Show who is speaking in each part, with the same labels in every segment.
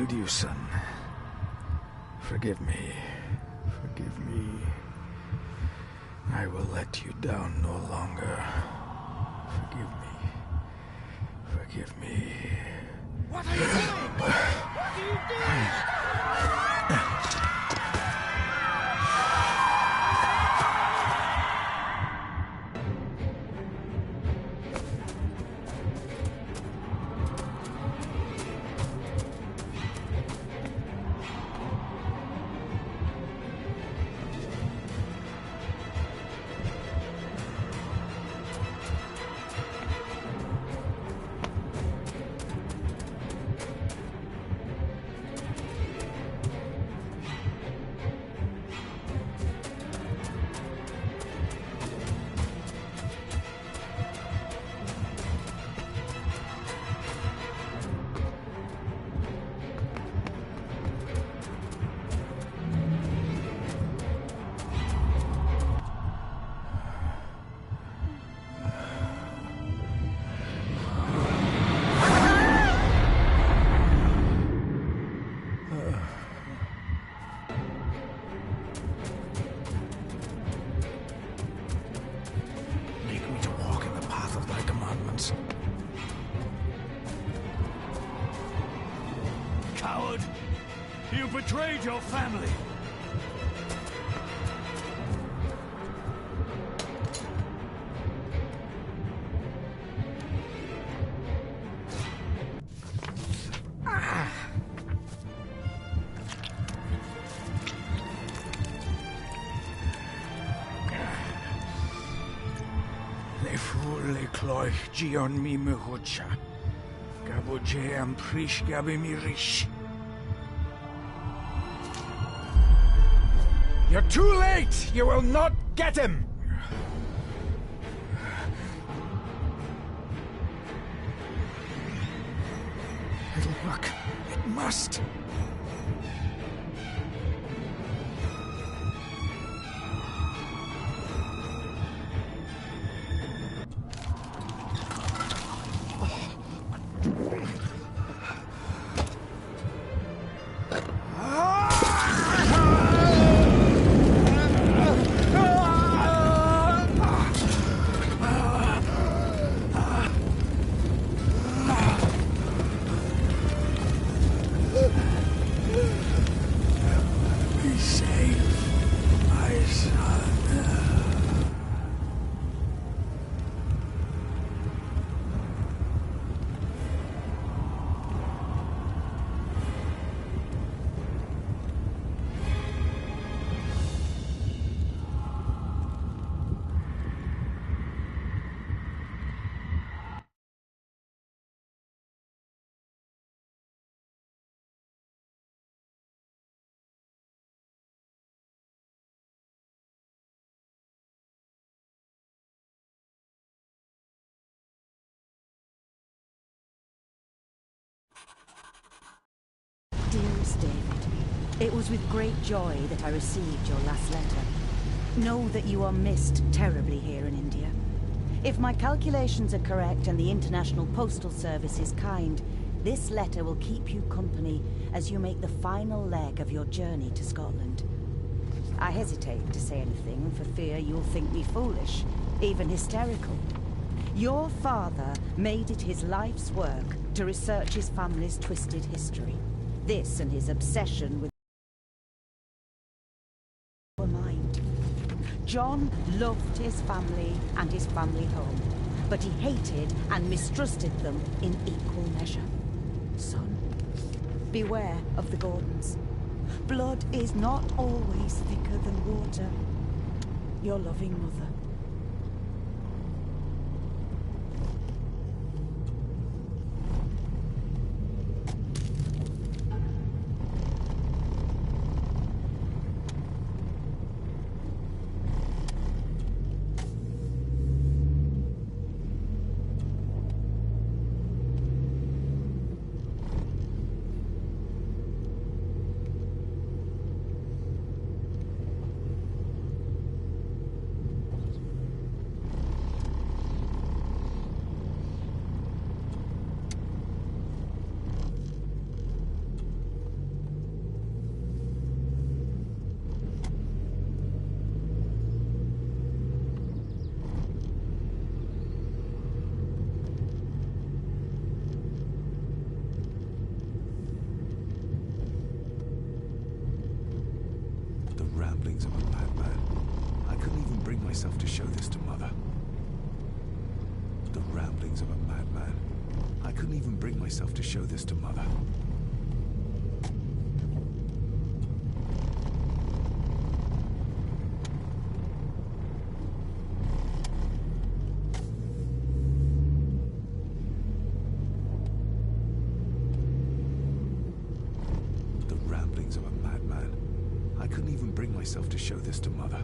Speaker 1: failed you, son. Forgive me. Forgive me. I will let you down no longer. Forgive me. Forgive me.
Speaker 2: What are you doing? What are you doing?
Speaker 3: Coward! You betrayed your family!
Speaker 1: Le fur le cloich gion mi mehucha. Gaboje am prish gabi mi rish. You're too late! You will not get him! It'll work. It must.
Speaker 4: Dearest David, it was with great joy that I received your last letter. Know that you are missed terribly here in India. If my calculations are correct and the International Postal Service is kind, this letter will keep you company as you make the final leg of your journey to Scotland. I hesitate to say anything for fear you'll think me foolish, even hysterical. Your father made it his life's work to research his family's twisted history. This and his obsession with our mind. John loved his family and his family home, but he hated and mistrusted them in equal measure. Son, beware of the Gordons. Blood is not always thicker than water. Your loving mother.
Speaker 5: ramblings of a madman. I couldn't even bring myself to show this to Mother. The ramblings of a madman. I couldn't even bring myself to show this to Mother. The ramblings of a madman. I couldn't even bring myself to show this to Mother.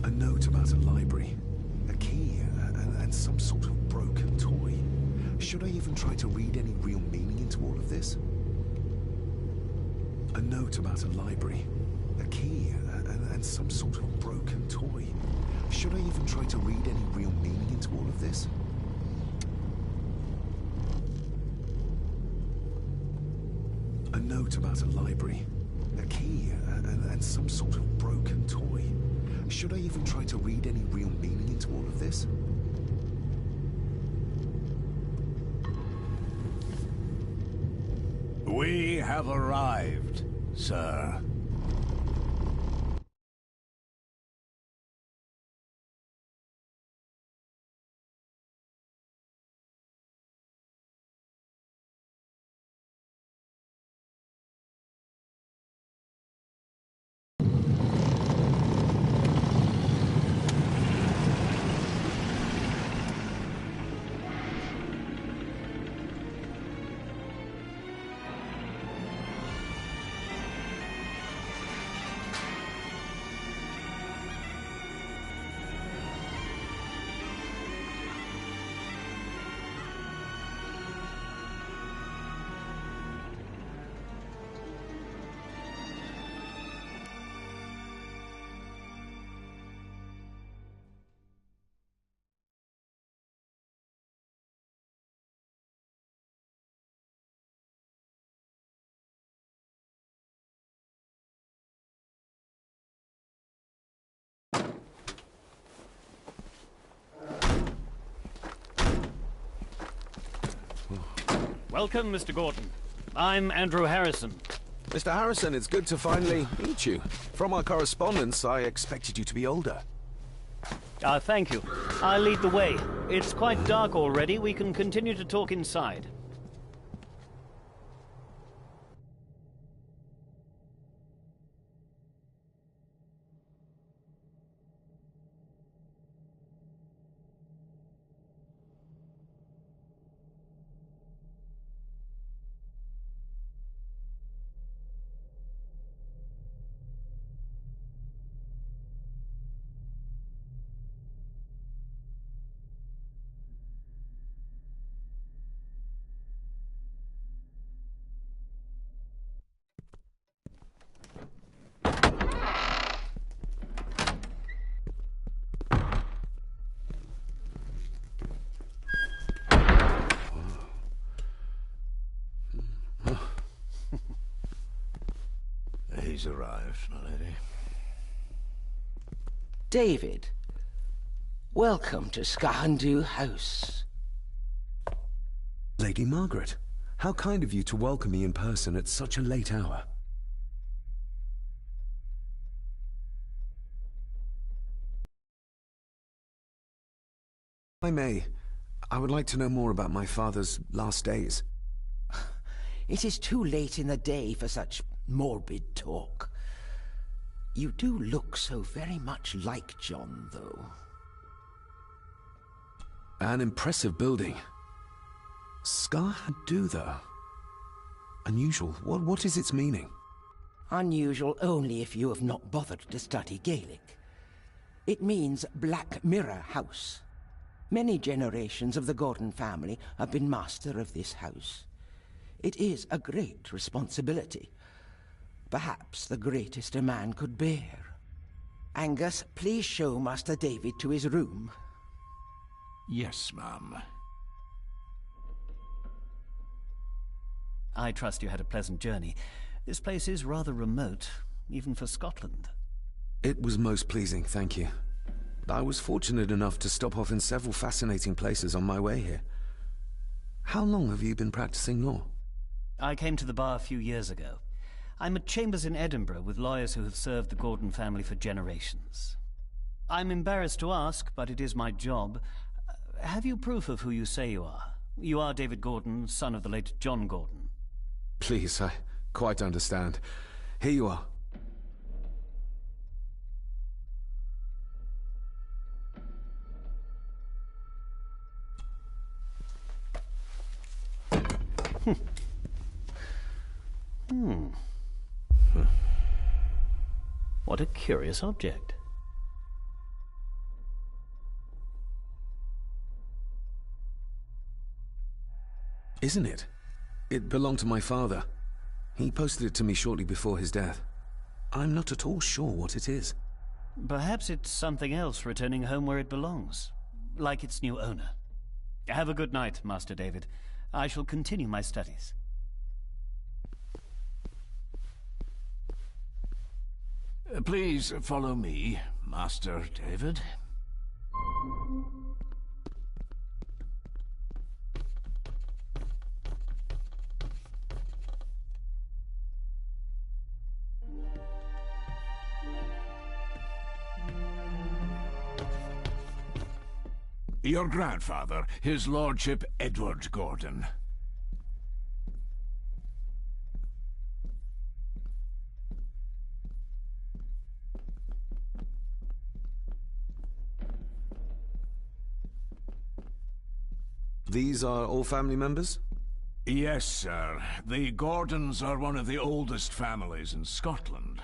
Speaker 5: A note about a library, a key, and some sort of broken toy. Should I even try to read any real meaning into all of this? A note about a library, a key, and some sort of broken toy. Should I even try to read any real meaning into all of this? A note about a library, a key, and some sort of broken toy. Should I even try to read any real meaning into all of this?
Speaker 3: We have arrived, sir.
Speaker 6: Welcome, Mr. Gordon. I'm Andrew Harrison.
Speaker 7: Mr. Harrison, it's good to finally meet you. From our correspondence, I expected you to be older.
Speaker 6: Thank you. I'll lead the way. It's quite dark already. We can continue to talk inside.
Speaker 3: He's arrived, my lady.
Speaker 8: David, welcome to Skahandu House.
Speaker 5: Lady Margaret, how kind of you to welcome me in person at such a late hour. If I may, I would like to know more about my father's last days.
Speaker 8: It is too late in the day for such morbid talk. You do look so very much like John, though.
Speaker 5: An impressive building. Skahandu, though. Unusual? What is its meaning?
Speaker 8: Unusual only if you have not bothered to study Gaelic. It means Black Mirror House. Many generations of the Gordon family have been master of this house. It is a great responsibility. Perhaps the greatest a man could bear. Angus, please show Master David to his room.
Speaker 3: Yes, ma'am.
Speaker 6: I trust you had a pleasant journey. This place is rather remote, even for Scotland.
Speaker 7: It was most pleasing, thank you. I was fortunate enough to stop off in several fascinating places on my way here. How long have you been practicing law?
Speaker 6: I came to the bar a few years ago. I'm at chambers in Edinburgh with lawyers who have served the Gordon family for generations. I'm embarrassed to ask, but it is my job. Have you proof of who you say you are? You are David Gordon, son of the late John Gordon.
Speaker 7: Please, I quite understand. Here you are.
Speaker 6: What a curious object.
Speaker 7: Isn't it? It belonged to my father. He posted it to me shortly before his death. I'm not at all sure what it is.
Speaker 6: Perhaps it's something else returning home where it belongs, like its new owner. Have a good night, Master David. I shall continue my studies.
Speaker 3: Please follow me, Master David. Your grandfather, his lordship Edward Gordon.
Speaker 7: These are all family members?
Speaker 3: Yes, sir. The Gordons are one of the oldest families in Scotland.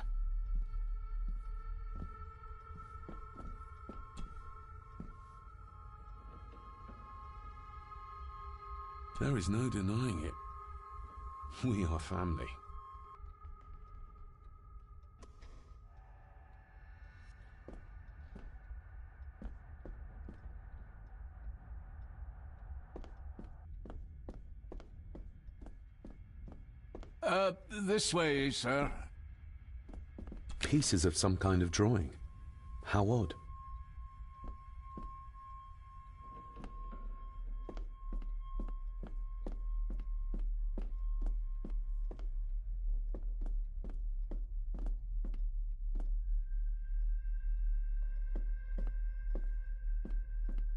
Speaker 5: There is no denying it. We are family.
Speaker 3: This way, sir.
Speaker 5: Pieces of some kind of drawing. How odd.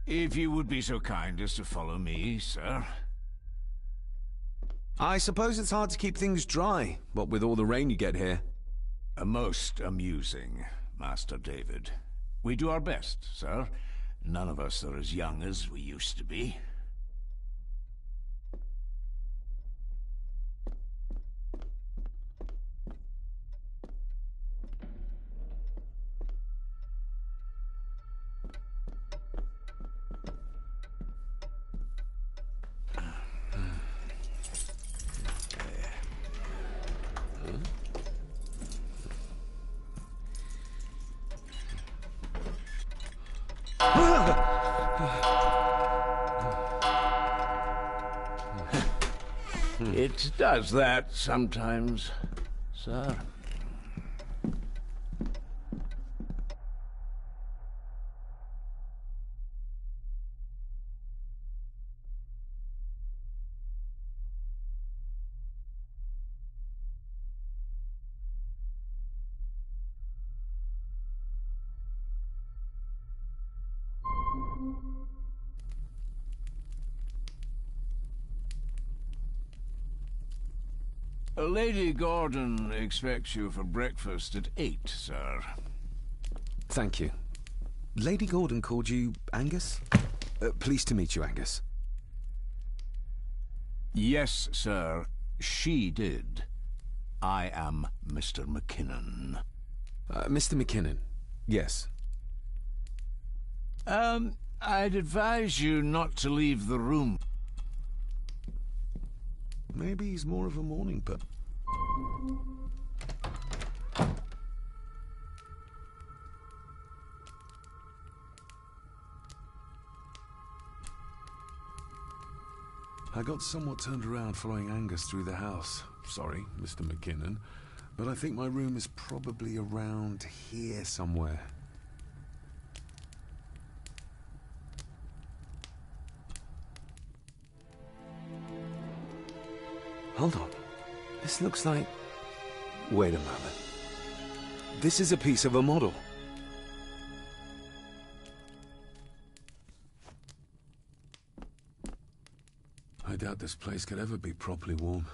Speaker 3: If you would be so kind as to follow me, sir.
Speaker 7: I suppose it's hard to keep things dry, what with all the rain you get here.
Speaker 3: Most amusing, Master David. We do our best, sir. None of us are as young as we used to be. It does that sometimes, sir. Lady Gordon expects you for breakfast at 8, sir.
Speaker 7: Thank you. Lady Gordon called you Angus? Pleased to meet you, Angus.
Speaker 3: Yes, sir. She did. I am Mr. McKinnon.
Speaker 7: Mr. McKinnon, yes.
Speaker 3: I'd advise you not to leave the room.
Speaker 5: Maybe he's more of a morning person. I got somewhat turned around following Angus through the house. Sorry, Mr. McKinnon, but I think my room is probably around here somewhere.
Speaker 7: Hold on. This looks like... Wait a moment. This is a piece of a model.
Speaker 5: I doubt this place could ever be properly warm.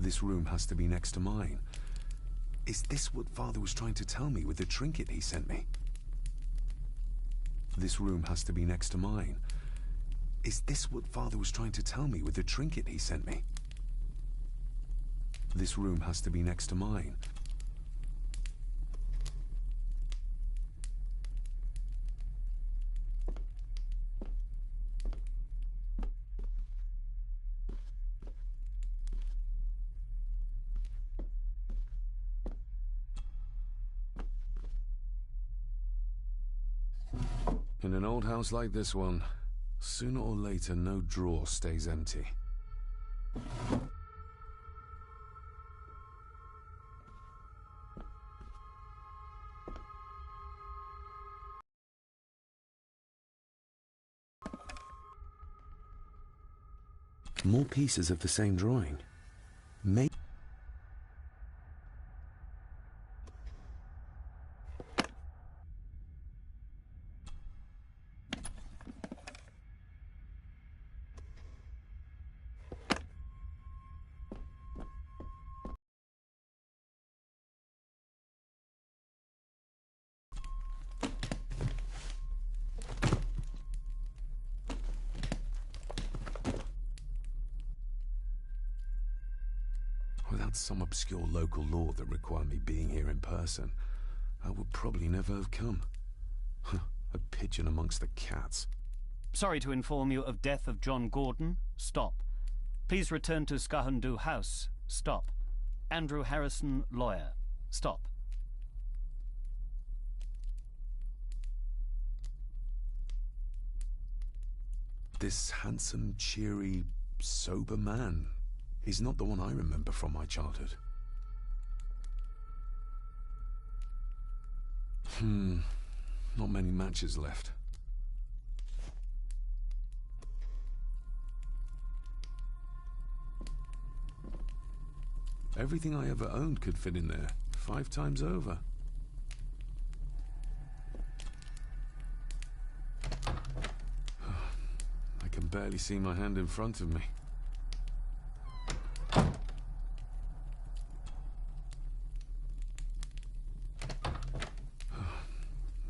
Speaker 5: This room has to be next to mine. Is this what Father was trying to tell me with the trinket he sent me? This room has to be next to mine. Is this what Father was trying to tell me with the trinket he sent me? This room has to be next to mine. In an old house like this one, sooner or later no drawer stays empty.
Speaker 7: More pieces of the same drawing. Maybe...
Speaker 5: Without some obscure local law that required me being here in person, I would probably never have come. A pigeon amongst the cats.
Speaker 6: Sorry to inform you of death of John Gordon. Stop. Please return to Skahundu House. Stop. Andrew Harrison, lawyer. Stop.
Speaker 5: This handsome, cheery, sober man. He's not the one I remember from my childhood. Not many matches left. Everything I ever owned could fit in there, 5 times over. I can barely see my hand in front of me.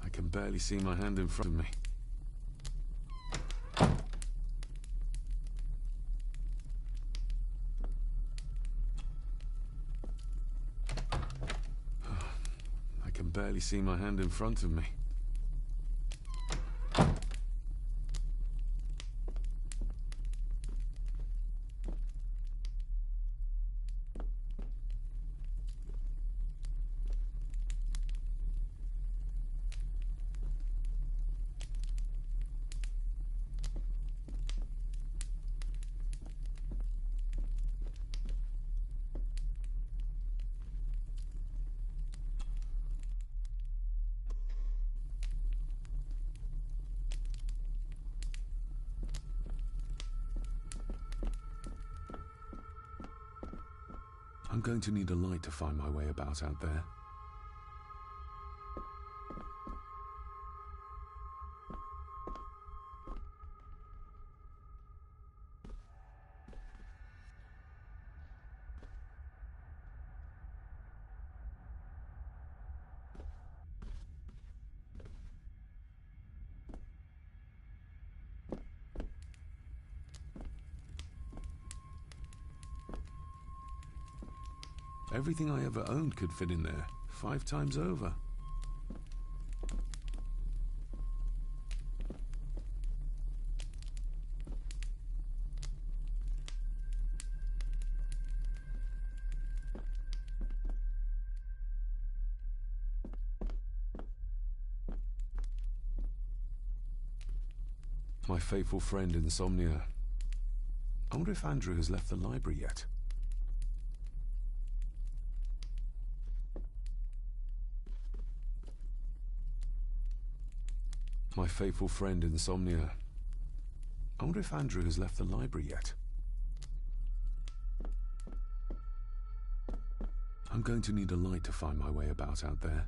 Speaker 5: I can barely see my hand in front of me. I can barely see my hand in front of me. I'm going to need a light to find my way about out there. Everything I ever owned could fit in there, 5 times over. My faithful friend Insomnia. I wonder if Andrew has left the library yet. My faithful friend Insomnia. I wonder if Andrew has left the library yet. I'm going to need a light to find my way about out there.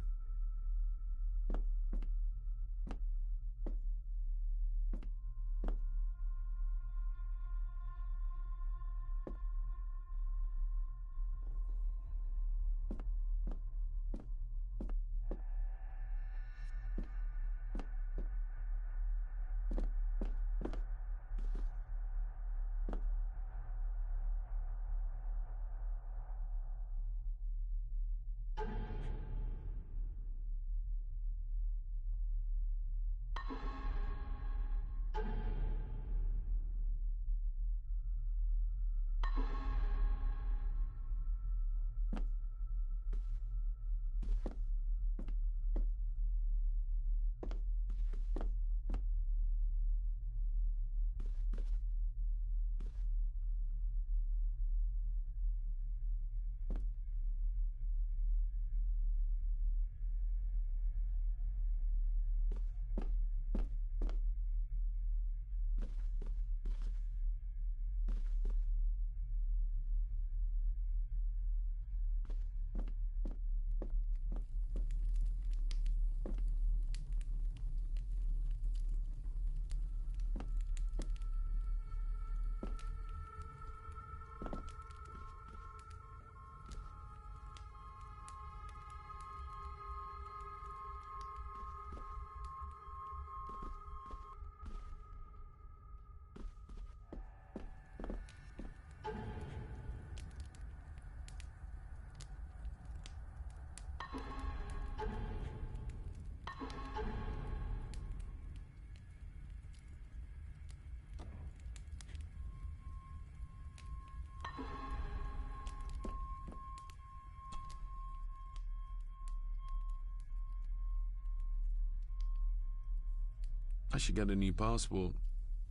Speaker 5: I should get a new passport.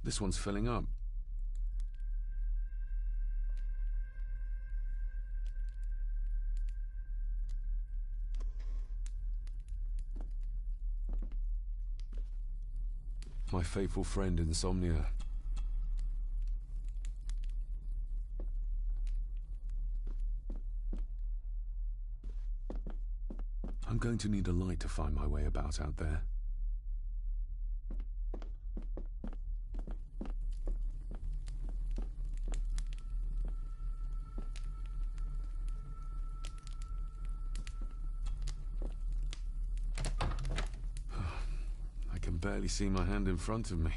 Speaker 5: This one's filling up. My faithful friend Insomnia. I'm going to need a light to find my way about out there. I can barely see my hand in front of me.